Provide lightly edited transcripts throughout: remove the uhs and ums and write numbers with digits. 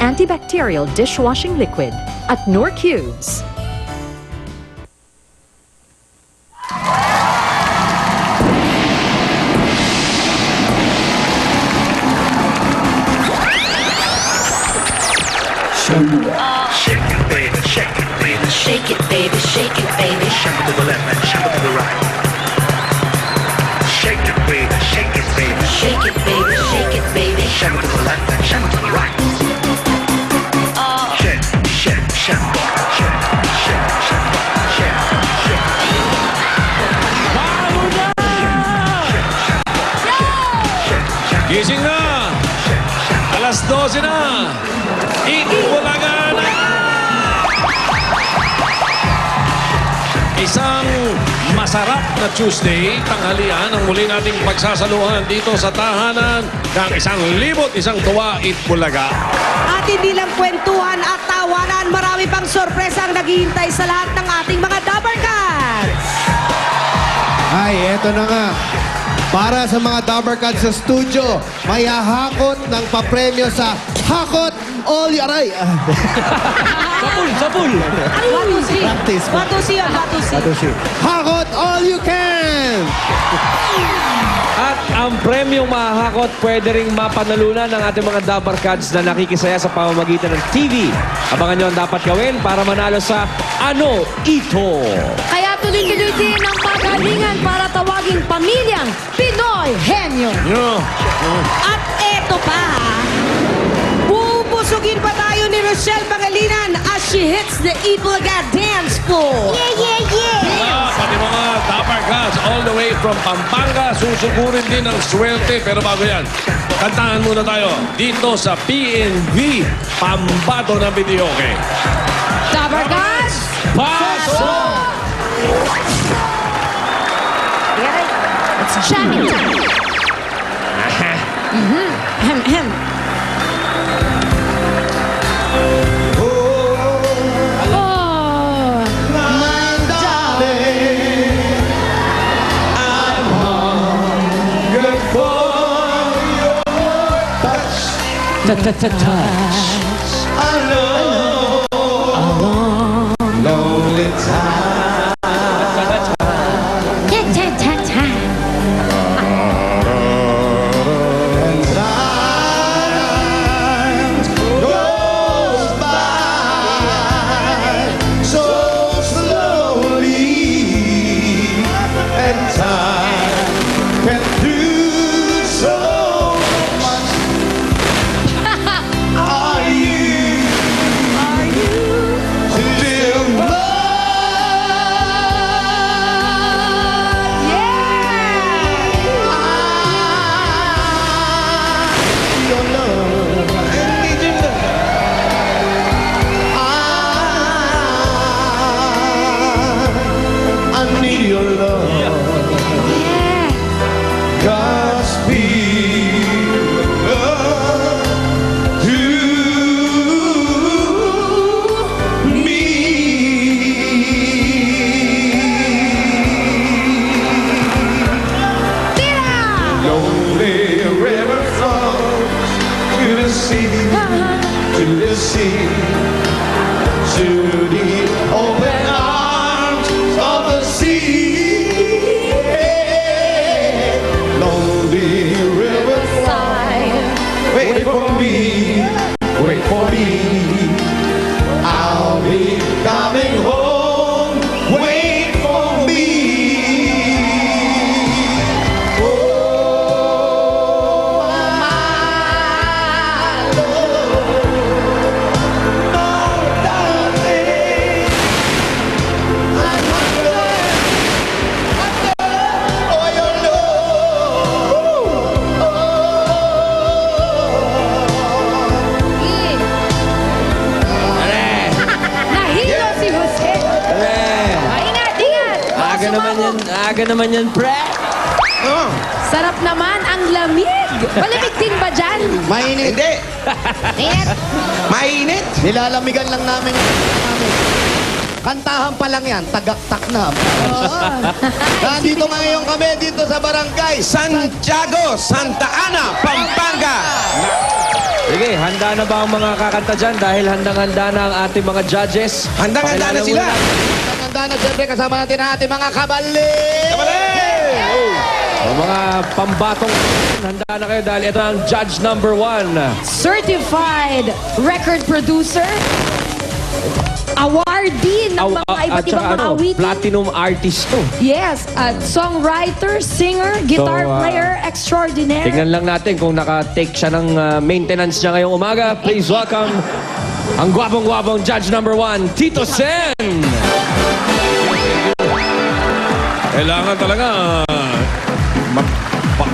antibacterial dishwashing liquid at Knorr Cubes. Shake it, baby, shake it, baby. Shake it, baby, shake it, baby. Shake it to the left and shake it to the right. Shake it, baby, shake it, baby. Shake it, baby, shake it, baby. Shake it to the left and shake it to the right. Shake, shake, shake, shake, shake, shake, shake, Gising na! Alas 12 na! Ikulaga na! Isang masarap na Tuesday, tanghalian ang muli nating pagsasaluhan dito sa tahanan ng 1,000 tuwa Itbulaga. At hindi lang kwentuhan at tawanan, marami pang sorpresa ang naghihintay sa lahat ng ating mga Dabber Cats. Ay, eto na nga. Para sa mga Dabber Cats sa studio, may hahakot ng papremyo sa Hakot All Aray. Sapul! Batusi. Practice. Batusi yun, batusi. Hakot All You Can! At ang premyong mahahakot pwede ring mapanalunan ng ating mga Dabber Cats na nakikisaya sa pamamagitan ng TV. Abangan nyo ang dapat gawin para manalo sa Ano Ito? Kaya tuloy-tuloy din ang paghalingan para tawaging pamilyang Pinoy Henyo. At eto pa, bubusugin pa tayo ni Rochelle Pangilinan as she hits the Itbulaga dance floor. Pati mga Dabber Cats all the way from Pampanga, susugurin din ng swerte. Pero bago yan, kantahan muna tayo dito sa PNV Pambato ng Videoke. Dabber Cats, Pasok! it's jamming time. Ahem, ahem. Oh, My darling, I'm hungry for your touch. I know lonely time. And time goes by so slowly, and time can do so much. Are you still your love? I need your love. Godspeed to me. Lonely river flows to the sea, to the sea, to the open arms of the sea. Lonely river flows, wait for me, wait for me. I'll be coming home, wait for me. Oh, my Lord, oh, darling, I'm hungry for your nahilo si Jose. Ingat! Aga naman yan, pre. Sarap naman ang lamig. Malamig din ba dyan? Mainit. Hindi. Ingat! Mainit. Nilalamigan lang namin. Kantahan pa lang yan, tagaktak na. Nandito ngayon kami dito sa barangay Santiago, Santa Ana, Pampanga. Sige, handa na ba ang mga kakanta dyan? Dahil handang-handa na ang ating mga judges. Handang-handa na Pakilala sila. muna. Handa na siyempre kasama natin ang ating mga kabali. O mga pambatong, handa na kayo dahil ito ang judge number 1. Certified record producer, awardee ng mga iba't ibang mga awitin. Platinum artist to. Yes, at songwriter, singer, guitar So, player extraordinaire. Tingnan lang natin kung naka-take siya ng maintenance niya ngayong umaga. Please welcome ang gwapong-gwapong judge number 1, Tito Sen! Kailangan talaga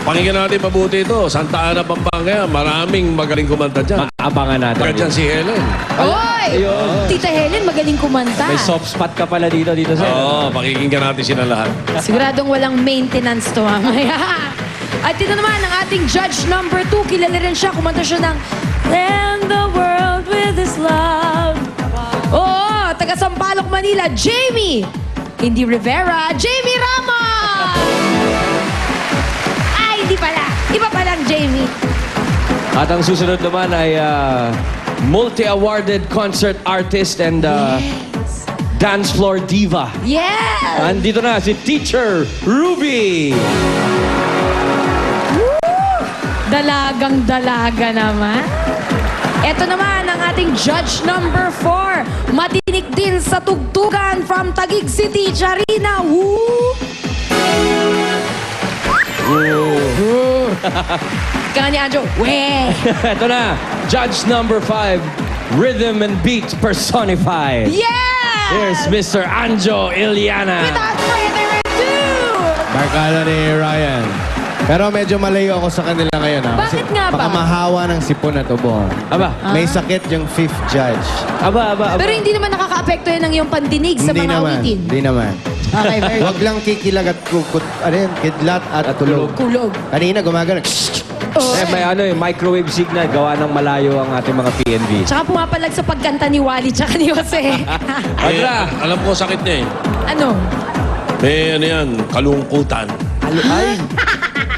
pakinggan natin mabuti ito. Santa Ana, Pampanga. Maraming magaling kumanta dyan. Abangan natin. Kaya dyan si Helen. Oy! Ayun. Tita Helen, magaling kumanta. May soft spot ka pala dito, Tito Sen. Oo, pakikinggan natin sila lahat. Siguradong walang maintenance to mamaya. At ito naman ang ating judge number 2. Kilala rin siya. Kumanta siya ng "And the world with his love." Oo, taga Sampaloc, Manila, Jamie. Hindi Rivera, Jamie Ramos! Ay, hindi pala. Iba palang Jamie. At ang susunod naman ay multi-awarded concert artist and dance floor diva. Yes! Andito na si Teacher Ruby. Dalagang-dalaga naman. Ito naman ang ating judge number 4. Matinik din sa tugtugan from Taguig City, Charina. Woo! Ika ni Anjo. Weh! Ito na, judge number 5, rhythm and beat personified. Yes! Here's Mr. Anjo Iliana. Without further ado! Barkada ni Ryan. Pero medyo malayo ako sa kanila ngayon. Ha? Bakit nga ba? Baka mahawa ng sipon na to, Bo. Aba, May sakit yung fifth judge. aba. Pero hindi naman nakaka-apekto yan ng iyong pandinig sa mga awitin. Hindi naman. Okay, very Huwag lang kikilag at kukut, ano yun, kidlat at tulog. kulog. Kanina gumagana. may microwave signal gawa ng malayo ang ating mga PNV. Tsaka pumapalag sa pagkanta ni Wally tsaka ni Jose. Alam ko sakit niya eh. Ano? Ano yan, kalungkutan. Ay,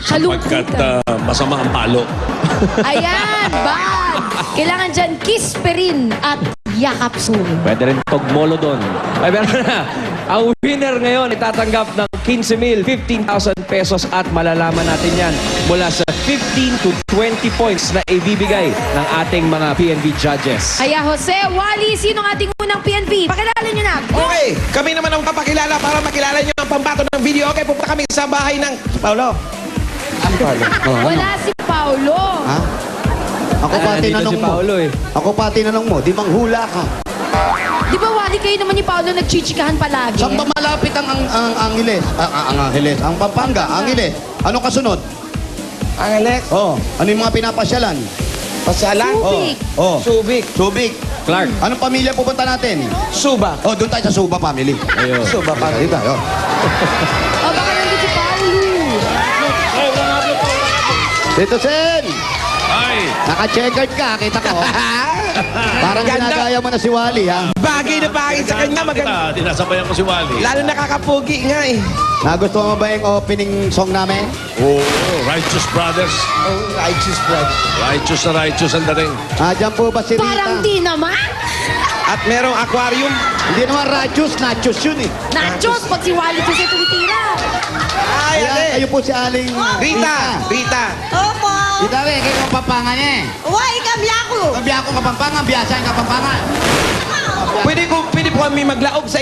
Pagkat Kalungkutan. masama ang palo. Ayan, bad. Kailangan dyan kisperin at yakapsul. pwede rin togmolo doon. Ay, pero na, ang winner ngayon itatanggap ng 15,000, 15,000 pesos at malalaman natin yan mula sa 15 to 20 points na ibibigay ng ating mga PNV judges. Kaya Jose, Wally, sino ang ating unang PNV? Pakilala nyo na. Okay, kami naman ang papakilala para makilala nyo ang pambato ng video. Okay, pupunta kami sa bahay ng Paulo. Wala si Paulo. Ha? Ako pa Nandito tinanong si mo. Paolo eh. Ako pa tinanong mo. Di manghula ka. Di ba Wally, kayo naman ni Paulo nagchichikahan palagi? Saan ba malapit ang Angeles? Ang Angeles. Ang Pampanga. Angeles. Anong kasunod? Alex, Oh, ano yung mga pinapasyalan? Pasalan. Subic. Oh, Subic. Subic. Clark. Anong pamilya pupunta natin? Suba. Oh, doon tayo sa Suba family. Ayun. Suba pa. Dito tayo. O baka nandito si Paulo. Dito, Sen! Ay! Naka-checkered ka, kita ko. Parang Ganda. ginagaya mo na si Wally, ha? Bagay na bagay sa kanya. Maganda. Dinasabayan ko si Wally. Lalo nakakapugi nga eh. Nagustuhan mo ba yung opening song namin? Oo, Righteous Brothers. Oh, righteous blood. Righteous ang dating. Diyan po ba si Rita? Parang di naman. At merong aquarium. Hindi naman righteous, nachos yun eh. Nachos, pag si Wally kasi tumitira. Ay, Ayan, ate. kayo po si Aling Rita. Rita. Opo. Rita, rin, kayo ang Pampanga niya eh. Uy, kami ako. Kabiya ko Kapampangan, biyasan Kapampangan. Pwede po kami maglaog sa